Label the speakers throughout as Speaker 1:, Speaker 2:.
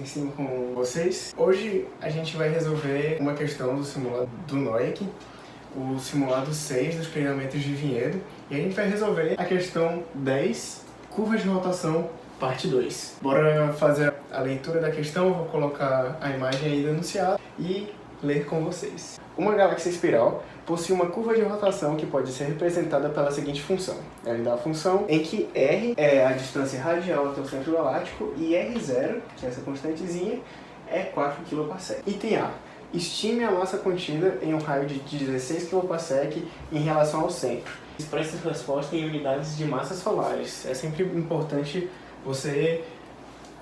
Speaker 1: em cima com vocês. Hoje a gente vai resolver uma questão do simulado do Noik, o simulado 6 dos treinamentos de vinhedo, e a gente vai resolver a questão 10, curvas de rotação, parte 2. Bora fazer a leitura da questão, eu vou colocar a imagem aí do enunciado e ler com vocês. Uma galáxia espiral possui uma curva de rotação que pode ser representada pela seguinte função. Ela dá a função em que R é a distância radial até o centro galáctico e R0, que é essa constantezinha, é 4 kPa. Item A. Estime a massa contida em um raio de 16 kPa em relação ao centro. Expresse a resposta em unidades de massas solares. É sempre importante você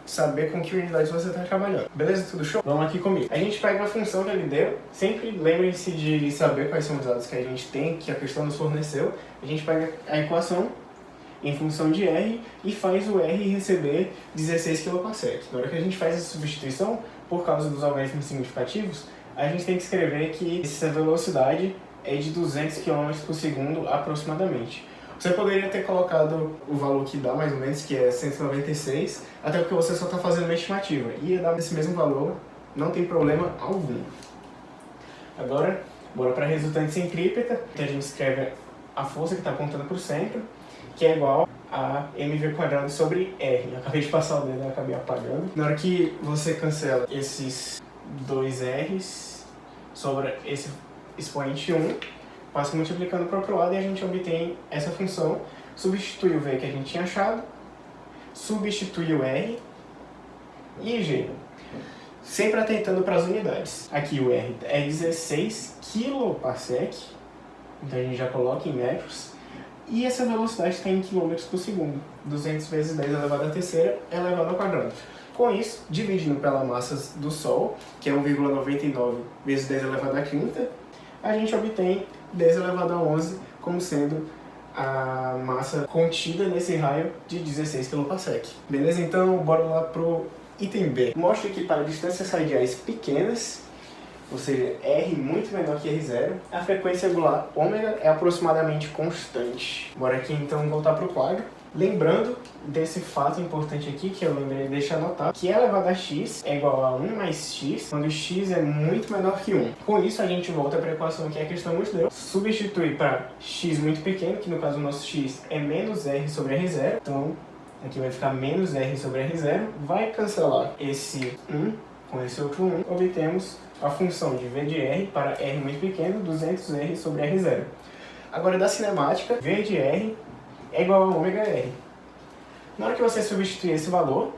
Speaker 1: saber com que unidades você está trabalhando. Beleza? Tudo show? Vamos aqui comigo. A gente pega a função que ele deu. Sempre lembrem-se de saber quais são os dados que a gente tem, que a questão nos forneceu. A gente pega a equação em função de R e faz o R receber 16 kPa. Na hora que a gente faz essa substituição, por causa dos algarismos significativos, a gente tem que escrever que essa velocidade é de 200 km por segundo aproximadamente. Você poderia ter colocado o valor que dá mais ou menos, que é 196, até porque você só está fazendo uma estimativa. Ia dar esse mesmo valor, não tem problema algum. Agora, bora para a resultante centrípeta, que a gente escreve a força que está apontando para o centro, que é igual a mv² sobre R. Eu acabei de passar o dedo e acabei apagando. Na hora que você cancela esses dois R's, sobra esse expoente 1, passa multiplicando para o outro lado e a gente obtém essa função, substitui o V que a gente tinha achado, substitui o R e G. Sempre atentando para as unidades. Aqui o R é 16 kPa, então a gente já coloca em metros, e essa velocidade está em km por segundo, 200 vezes 10 elevado à terceira elevado ao quadrado. Com isso, dividindo pela massa do Sol, que é 1,99 vezes 10 elevado à quinta, a gente obtém 10 elevado a 11 como sendo a massa contida nesse raio de 16 kPa. Beleza? Então, bora lá pro item B. Mostra que para distâncias radiais pequenas, ou seja, R muito menor que R0, a frequência angular ômega é aproximadamente constante. Bora aqui então voltar para o quadro. Lembrando desse fato importante aqui, que eu lembrei de deixar anotado, que E elevado a x é igual a 1 mais x, quando x é muito menor que 1. Com isso, a gente volta para a equação que a questão nos deu, substitui para x muito pequeno, que no caso o nosso x é menos r sobre r0, então aqui vai ficar menos r sobre r0, vai cancelar esse 1 com esse outro 1, obtemos a função de v de r para r muito pequeno, 200r sobre r0. Agora da cinemática, v de r é igual a ômega R. Na hora que você substituir esse valor,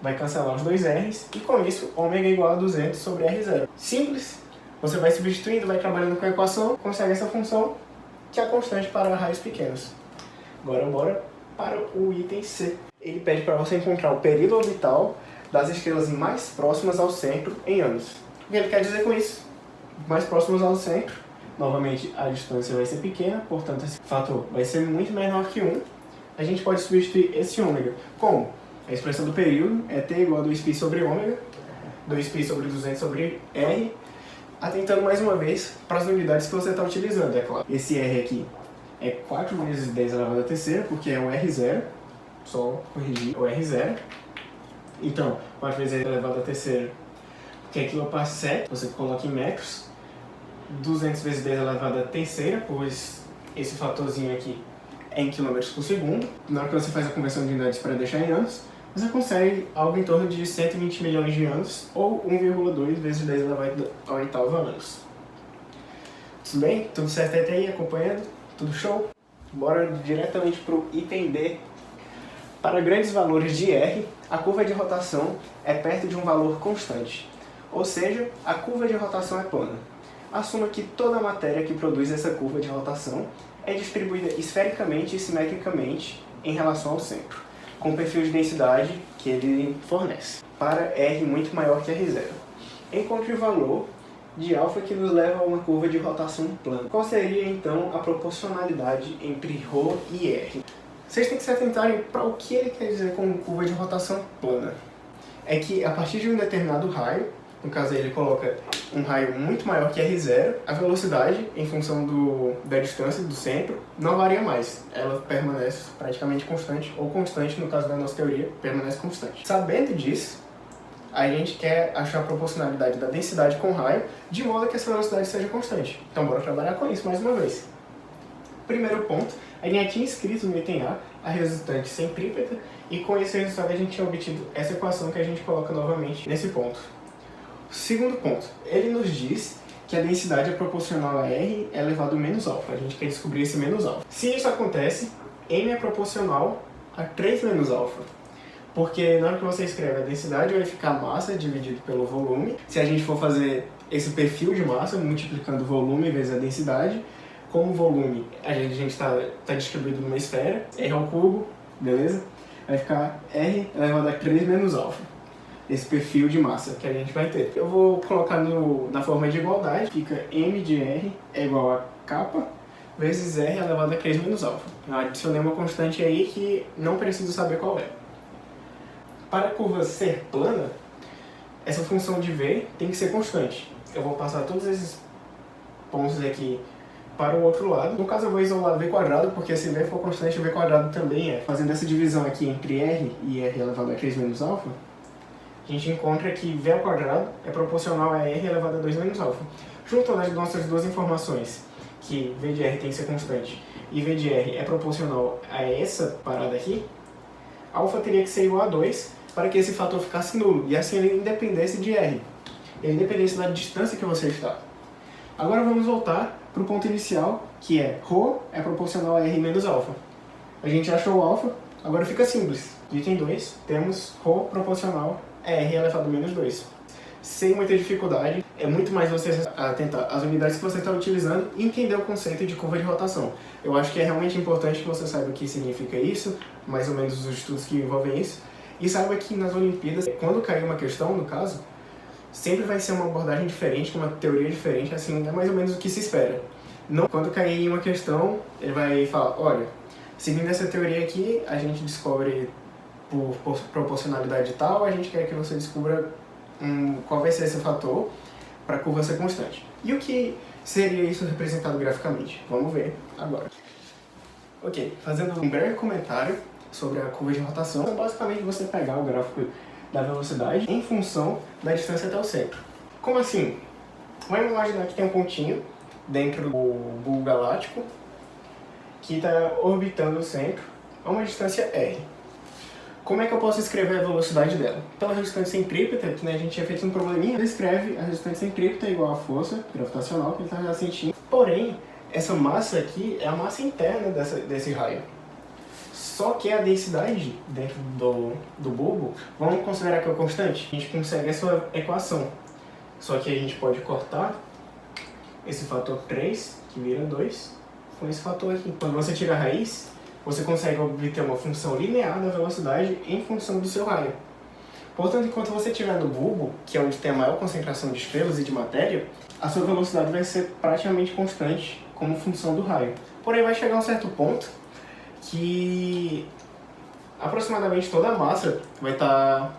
Speaker 1: vai cancelar os dois R's e com isso, ômega é igual a 200 sobre R0. Simples. Você vai substituindo, vai trabalhando com a equação, consegue essa função que é constante para raios pequenos. Agora bora para o item C. Ele pede para você encontrar o período orbital das estrelas mais próximas ao centro em anos. O que ele quer dizer com isso? Mais próximas ao centro. Novamente, a distância vai ser pequena, portanto, esse fator vai ser muito menor que 1. A gente pode substituir esse ômega. Como? A expressão do período é T igual a 2π sobre ômega, 2π sobre 200 sobre R, atentando mais uma vez para as unidades que você está utilizando, é claro. Esse R aqui é 4 vezes 10 elevado à terceira, porque é o R0, só corrigir o R0. Então, 4 vezes 10 elevado à terceira, que é kPa, você coloca em metros. 200 vezes 10 elevado à terceira, pois esse fatorzinho aqui é em km por segundo. Na hora que você faz a conversão de unidades para deixar em anos, você consegue algo em torno de 120 milhões de anos, ou 1,2 vezes 10 elevado à oitava anos. Tudo bem? Tudo certo até aí? Acompanhando? Tudo show? Bora diretamente para o item D. Para grandes valores de R, a curva de rotação é perto de um valor constante, ou seja, a curva de rotação é plana. Assuma que toda a matéria que produz essa curva de rotação é distribuída esfericamente e simetricamente em relação ao centro, com o perfil de densidade que ele fornece, para R muito maior que R0. Encontre o valor de alfa que nos leva a uma curva de rotação plana. Qual seria então a proporcionalidade entre ρ e R? Vocês têm que se atentarem para o que ele quer dizer com curva de rotação plana. É que a partir de um determinado raio, no caso aí ele coloca um raio muito maior que R0, a velocidade, em função da distância do centro, não varia mais. Ela permanece praticamente constante, ou constante, no caso da nossa teoria, permanece constante. Sabendo disso, a gente quer achar a proporcionalidade da densidade com o raio, de modo que essa velocidade seja constante. Então bora trabalhar com isso mais uma vez. Primeiro ponto, a gente já tinha escrito no item a resultante centrípeta, e com esse resultado a gente tinha obtido essa equação que a gente coloca novamente nesse ponto. Segundo ponto, ele nos diz que a densidade é proporcional a R elevado a menos alfa. A gente quer descobrir esse menos alfa. Se isso acontece, M é proporcional a 3 menos alfa. Porque na hora que você escreve a densidade vai ficar massa dividido pelo volume. Se a gente for fazer esse perfil de massa, multiplicando o volume vezes a densidade, como o volume a gente está distribuído numa esfera, R ao cubo, beleza? Vai ficar R elevado a 3 menos alfa. Esse perfil de massa que a gente vai ter. Eu vou colocar na forma de igualdade, fica M de R é igual a kappa vezes R elevado a 3 menos alfa. Eu adicionei uma constante aí que não preciso saber qual é. Para a curva ser plana, essa função de V tem que ser constante. Eu vou passar todos esses pontos aqui para o outro lado. No caso eu vou isolar V quadrado, porque se V for constante, V quadrado também é. Fazendo essa divisão aqui entre R e R elevado a 3 menos alfa, a gente encontra que V ao quadrado é proporcional a R elevado a 2 menos alfa. Juntando as nossas duas informações, que V de R tem que ser constante e V de R é proporcional a essa parada aqui, alfa teria que ser igual a 2 para que esse fator ficasse nulo, e assim ele independesse de R. Ele independesse da distância que você está. Agora vamos voltar para o ponto inicial, que é ρ é proporcional a R menos alfa. A gente achou o alfa, agora fica simples. No item 2, temos ρ proporcional a R elevado a menos 2. Sem muita dificuldade, é muito mais você atentar às unidades que você está utilizando e entender o conceito de curva de rotação. Eu acho que é realmente importante que você saiba o que significa isso, mais ou menos os estudos que envolvem isso, e saiba que nas Olimpíadas, quando cair uma questão, no caso, sempre vai ser uma abordagem diferente, uma teoria diferente, assim, é mais ou menos o que se espera. Não, quando cair uma questão, ele vai falar, olha, seguindo essa teoria aqui, a gente descobre por proporcionalidade tal, a gente quer que você descubra qual vai ser esse fator para a curva ser constante. E o que seria isso representado graficamente? Vamos ver agora. Ok, fazendo um breve comentário sobre a curva de rotação, então, basicamente você pegar o gráfico da velocidade em função da distância até o centro. Como assim? Vamos imaginar que tem um pontinho dentro do bulbo galáctico que está orbitando o centro a uma distância r. Como é que eu posso escrever a velocidade dela? Pela resultante centrípeta, que a gente tinha feito um probleminha, ele escreve a resultante centrípeta igual à força gravitacional que ele está já sentindo. Porém, essa massa aqui é a massa interna desse raio. Só que a densidade dentro do bulbo, vamos considerar que é constante? A gente consegue essa equação. Só que a gente pode cortar esse fator 3, que vira 2, com esse fator aqui. Quando você tira a raiz, você consegue obter uma função linear da velocidade em função do seu raio. Portanto, enquanto você estiver no bulbo, que é onde tem a maior concentração de estrelas e de matéria, a sua velocidade vai ser praticamente constante como função do raio. Porém, vai chegar a um certo ponto que aproximadamente toda a massa vai estar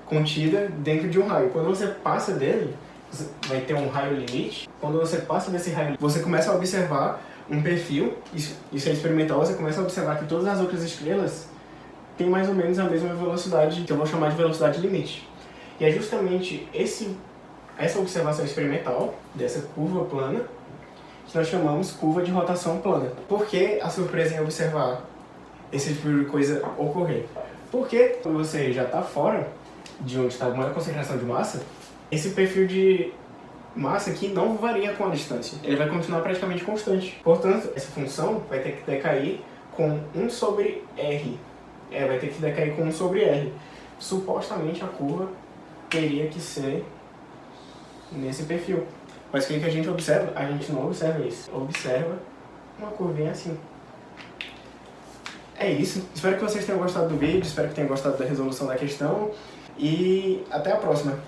Speaker 1: contida dentro de um raio. Quando você passa dele, você vai ter um raio limite. Quando você passa desse raio, você começa a observar um perfil, isso é experimental, você começa a observar que todas as outras estrelas têm mais ou menos a mesma velocidade, que eu vou chamar de velocidade limite. E é justamente essa observação experimental, dessa curva plana, que nós chamamos curva de rotação plana. Por que a surpresa em observar esse tipo de coisa ocorrer? Porque quando você já está fora de onde está a maior concentração de massa, esse perfil de massa aqui não varia com a distância. Ele vai continuar praticamente constante. Portanto, essa função vai ter que decair com 1 sobre R. Vai ter que decair com 1 sobre R. Supostamente a curva teria que ser nesse perfil. Mas o que a gente observa? A gente não observa isso. Observa uma curvinha assim. É isso. Espero que vocês tenham gostado do vídeo, espero que tenham gostado da resolução da questão e até a próxima.